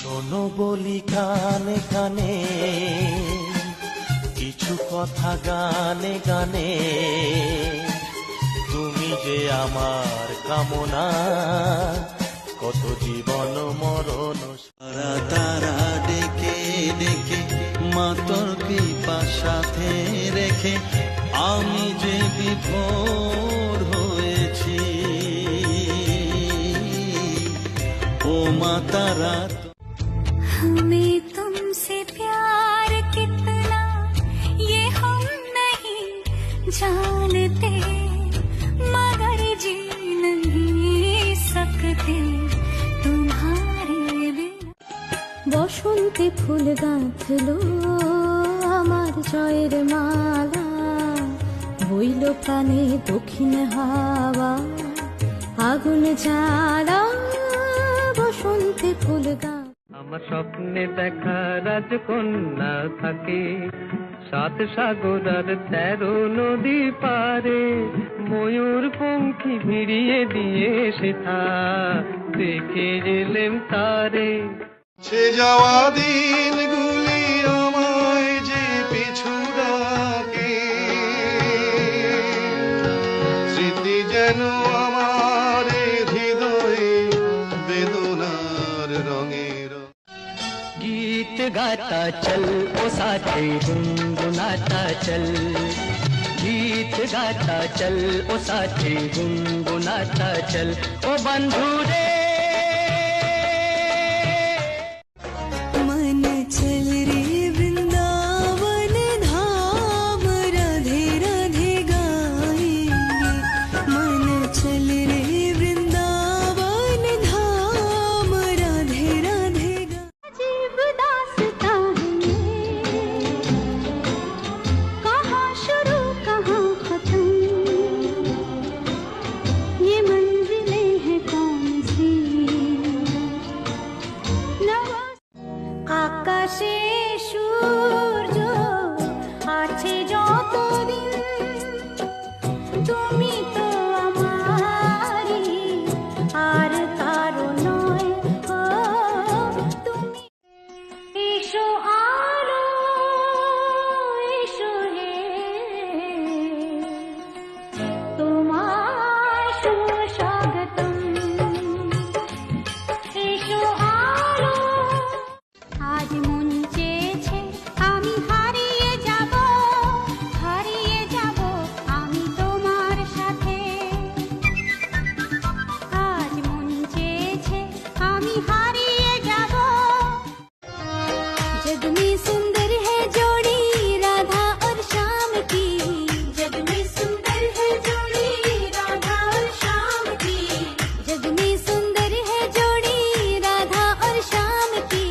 শোনো বলি কানে কানে কিছু কথা গানে গানে, তুমি যে আমার কামনা, কত জীবন মরণ। তারা তারা ডেকে ডেকে মাতর কৃপা সাথে রেখে আমি যে বিভোর হয়েছি। ও মা তারা, हमें तुमसे प्यार कितना ये हम नहीं जानते, मगर जी नहीं सकते तुम्हारे बिना। বসন্তে ফুল গাঁথলো আমার জয়ের মালা, বইল প্রাণে দক্ষিণ হাওয়া আগুন জ্বালা। বসন্তে ফুল আমার স্বপ্নে দেখা রাজকন্যা থাকে 7 সাগর আর 13 নদী পারে, ময়ূর পঙ্খী ভিড়িয়ে দিয়ে সেথা দেখে এলেম তারে। সে যাওয়া দিনগুলি আমায় যে পিছু ডাকে, স্মৃতি যেন আমার হৃদয়ে বেদনার রঙের। गीत गाता चल ओ साथी गुनगुनाता चल, गीत गाता चल ओ साथी गुनगुनाता चल। ओ बंधु रे मन चल रे वृंदावन धाम, राधे राधे गाएंगे। मन चल रे वृंदावन धाम, राधे राधे अजीब दास्तां है, कहाँ शुरू कहाँ खत्म, ये मंजिलें हैं कौन सी। আকাশে সূর্য আছে যতদিন, তুমি তো আমারই আর কারো নয়। ও তুমি এসো আলো এসো হে, তোমায় সুস্বাগতম। এসো আলো, আজ মন চেয়েছে আমি হারিয়ে যাব আমি তোমার সাথে। আজ মন চেয়েছে আমি হারিয়ে যাব। जग में सुंदर है जोड़ी राधा और श्याम की, जग में सुंदर है जोड़ी राधा और श्याम की, जग में सुंदर है जोड़ी राधा और श्याम की।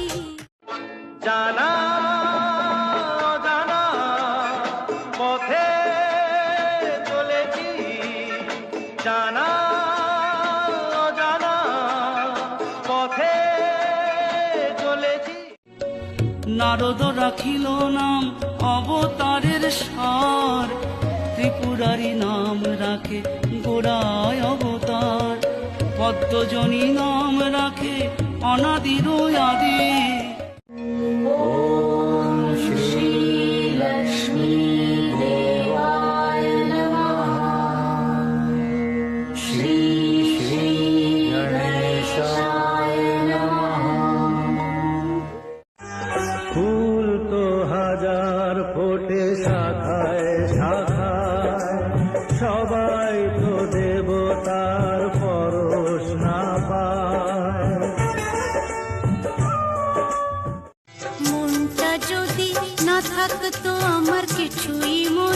জানা জানা পথে চলেছি, জানা জানা পথে চলেছি। নারদ রাখিল নাম অবতারের সার, ত্রিপুরারি নাম রাখে গোড়ায় অবতার, পদ্মজনী নাম রাখে অনাদির আদি। ফুল তো হাজার ফোটে শাখায় শাখায়, সবাই তো দেবতার পরশ না পায়। মনটা যদি না থাকতো আমার কিছুই মনে